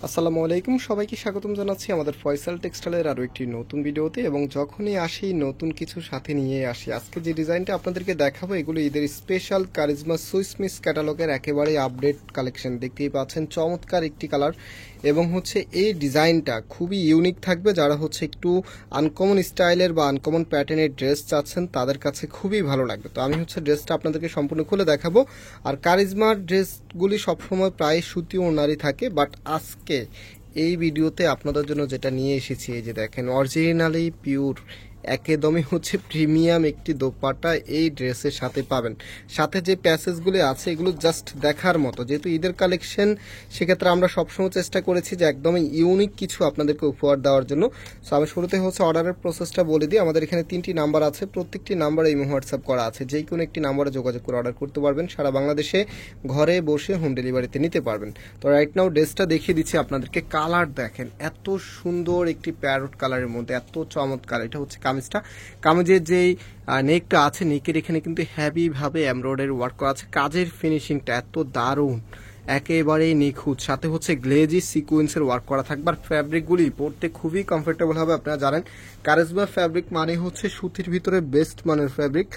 আসসালামু আলাইকুম, সবাইকে স্বাগতম জানাচ্ছি আমাদের ফয়সাল টেক্সটাইলের আরও একটি নতুন ভিডিওতে। এবং যখনই আসি নতুন কিছু সাথে নিয়ে আসি। আজকে যে ডিজাইনটা আপনাদেরকে দেখাবো এগুলো ঈদের স্পেশাল কারিজমা সুইস মিস ক্যাটালগের একেবারে আপডেট কালেকশন। দেখতেই পাচ্ছেন চমৎকার একটি কালার এবং এই ডিজাইনটা খুবই ইউনিক থাকবে। যারা একটু আনকমন স্টাইলের বা আনকমন প্যাটার্নের ড্রেস চাচ্ছেন তাদের কাছে খুবই ভালো লাগবে। তো আমি ড্রেসটা আপনাদেরকে সম্পূর্ণ খুলে দেখাবো। আর কারিজমার ড্রেসগুলি সবসময় প্রায় সুতি ও নারী থাকে, বাট আজকে এই ভিডিওতে আপনাদের জন্য যেটা নিয়ে এসেছি, এই যে দেখেন অরিজিনালি পিওর একদমই প্রিমিয়াম একটি দোপাট্টা এই ড্রেসের সাথে পাবেন। সাথে যে প্যাসেজগুলি আছে এগুলো জাস্ট দেখার মতো। যেহেতু ঈদের কালেকশন, সেক্ষেত্রে আমরা সবসময় চেষ্টা করেছি যে একদমই ইউনিক কিছু আপনাদেরকে উপহার দেওয়ার জন্য। সো আমি শুরুতে অর্ডারের প্রসেসটা বলে দিই। আমাদের এখানে 3টি নাম্বার আছে, প্রত্যেকটি নাম্বারে ইমো হোয়াটসঅ্যাপ করা আছে। যে কোনো একটি নাম্বারে যোগাযোগ করে অর্ডার করতে পারবেন। সারা বাংলাদেশে ঘরে বসে হোম ডেলিভারিতে নিতে পারবেন। তো রাইট নাও ড্রেসটা দেখিয়ে দিচ্ছি আপনাদেরকে। কালার দেখেন, এত সুন্দর একটি প্যারট কালারের মধ্যে এত চমৎকার। এটা কামিজের যেই নেকটা আছে, নেকের এখানে কিন্তু হেভি ভাবে এমব্রয়ডারি ওয়ার্ক করা আছে। কাজের ফিনিশিংটা এত দারুণ, একেবারেই নিখুঁত। সাথে গ্লেজি সিকোয়েন্সের ওয়ার্ক করা থাকবে। আর ফ্যাব্রিকগুলি পরতে খুবই কমফোর্টেবল হবে। আপনারা জানেন কারিজমা ফ্যাব্রিক মানে সুতির ভিতরে বেস্ট মানের ফ্যাব্রিক।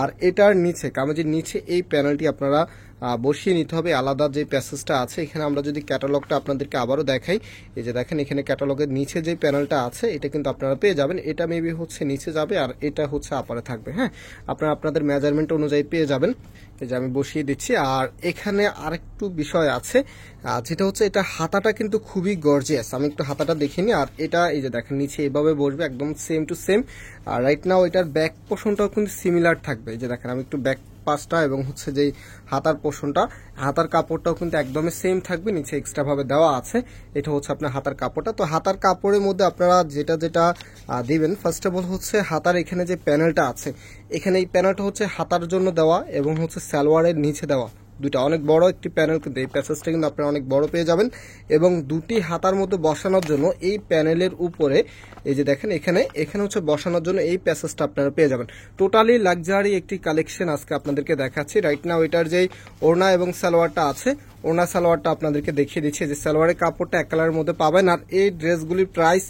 আর এটার নিচে, কামিজের নিচে এই প্যানেলটি আপনারা বসিয়ে নিতে হবে। আলাদা যে প্যাসেজটা আছে, এখানে আমরা যদি ক্যাটালগটা আপনাদেরকে আবারও দেখাই, এই যে দেখেন এখানে ক্যাটালগের নিচে যে প্যানেলটা আছে এটা কিন্তু আপনারা পেয়ে যাবেন। এটা মেবি নিচে যাবে আর এটা আপারে থাকবে। হ্যাঁ, আপনারা আপনাদের মেজারমেন্ট অনুযায়ী পেয়ে যাবেন। এই যে আমি বসিয়ে দিচ্ছি। আর এখানে আরেকটু বিষয় আছে, যেটা এটা হাতাটা কিন্তু খুবই গর্জিয়াস। আমি একটু হাতাটা দেখিনি। আর এটা এই যে দেখেন নিচে এভাবে বসবে, একদম সেম টু সেম। আর রাইট নাও এটার ব্যাক পোর্শনটাও কিন্তু সিমিলার থাকবে। এই যে দেখেন আমি একটু ব্যাক পাশটা এবং যেই হাতার পোর্শনটা, হাতার কাপড়টাও কিন্তু একদমই সেম থাকবে। নিচে এক্সট্রা ভাবে দেওয়া আছে। এটা আপনার হাতার কাপড়টা। তো হাতার কাপড়ের মধ্যে আপনারা যেটা দিবেন, ফার্স্ট অফ অল হাতার এখানে যে প্যানেলটা আছে, এখানে এই প্যানেলটা হাতার জন্য দেওয়া এবং সালোয়ারের নিচে দেওয়া। দুইটা অনেক বড় একটি প্যানেল, কিন্তু এই প্যাসেজটা কিন্তু আপনারা অনেক বড় পেয়ে যাবেন। এবং দুটি হাতার মধ্যে বসানোর জন্য এই প্যানেলের উপরে এই যে দেখেন এখানে বসানোর জন্য এই প্যাসেজটা আপনারা পেয়ে যাবেন। টোটালি লাক্সারি একটি কালেকশন আজকে আপনাদেরকে দেখাচ্ছি। রাইট নাও এটার যে ওড়না এবং সালোয়ারটা আছে, ওড়না সালোয়ারটা আপনাদেরকে দেখিয়ে দিচ্ছি। যে সালোয়ারের কাপড়টা এক কালারের মধ্যে পাবেন। আর এই ড্রেসগুলির প্রাইস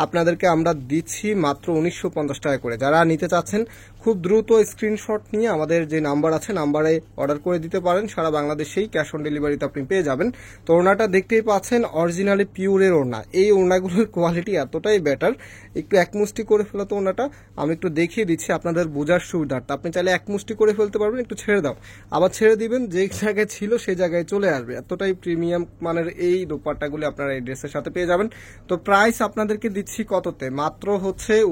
আপনাদেরকে আমরা দিচ্ছি মাত্র 1950 টাকা করে। যারা নিতে চাচ্ছেন খুব দ্রুত স্ক্রিনশট নিয়ে আমাদের যে নাম্বার আছে, নাম্বারে অর্ডার করে দিতে পারেন। সারা বাংলাদেশেই ক্যাশ অন ডেলিভারিতে আপনি পেয়ে যাবেন। তো ওড়নাটা দেখতেই পাচ্ছেন অরিজিনালি পিওরের ওড়না। এই ওড়নাগুলোর কোয়ালিটি এতটাই বেটার, একটু এক মুষ্টি করে ফেলা। তো ওড়নাটা আমি একটু দেখিয়ে দিচ্ছি আপনাদের বোঝার সুবিধার্থে। আপনি চাইলে এক মুষ্টি করে ফেলতে পারবেন, একটু ছেড়ে দাও, আবার ছেড়ে দিবেন, যে জায়গায় ছিল সেই জায়গায় চলে আসবে। এতটাই প্রিমিয়াম মানের এই দোপাট্টাগুলি আপনারা এই ড্রেসের সাথে পেয়ে যাবেন। তো প্রাইস আপনাদেরকে দিচ্ছি কততে? মাত্র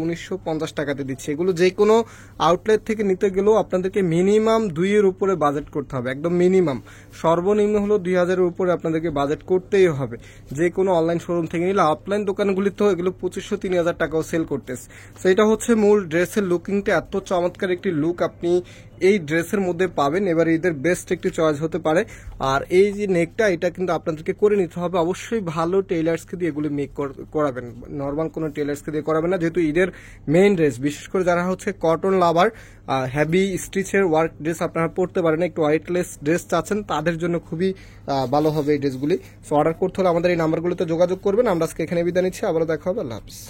1950 টাকাতে দিচ্ছি। এগুলো যে কোনো আউটলেট থেকে নিতে গেলেও আপনাদেরকে মিনিমাম 2 এর উপরে বাজেট করতে হবে। একদম মিনিমাম, সর্বনিম্ন হলো 2000-এর উপরে আপনাদেরকে বাজেট করতেই হবে। যে কোনো অনলাইন শোরুম থেকে নিলে। অফলাইন দোকানগুলিতেও এগুলো 2500-3000 টাকাও সেল করতেছে। তো এটা মূল ড্রেসের লুকিংটা এত চমৎকার একটি লুক আপনি এই ড্রেসের মধ্যে পাবেন। এবার ঈদের বেস্ট একটি চয়েস হতে পারে। আর এই যে নেকটা, এটা কিন্তু আপনাদেরকে করে নিতে হবে। অবশ্যই ভালো টেইলার্সকে দিয়ে এগুলি মেক করাবেন, নর্মাল কোনো টেইলার্সকে দিয়ে করাবেন না। যেহেতু ঈদের মেইন ড্রেস, বিশেষ করে যারা কটন লাভার, হেভি স্টিচের ওয়ার্ক ড্রেস আপনারা পরতে পারেন, একটু ওয়াইটলেস ড্রেস চাচ্ছেন, তাদের জন্য খুবই ভালো হবে এই ড্রেসগুলি। সো অর্ডার করতে হলে আমাদের এই নাম্বারগুলোতে যোগাযোগ করবেন। আমরা আজকে এখানে বিদায় নিচ্ছি, আবারও দেখা হবে। আল্লাহ হাফিজ।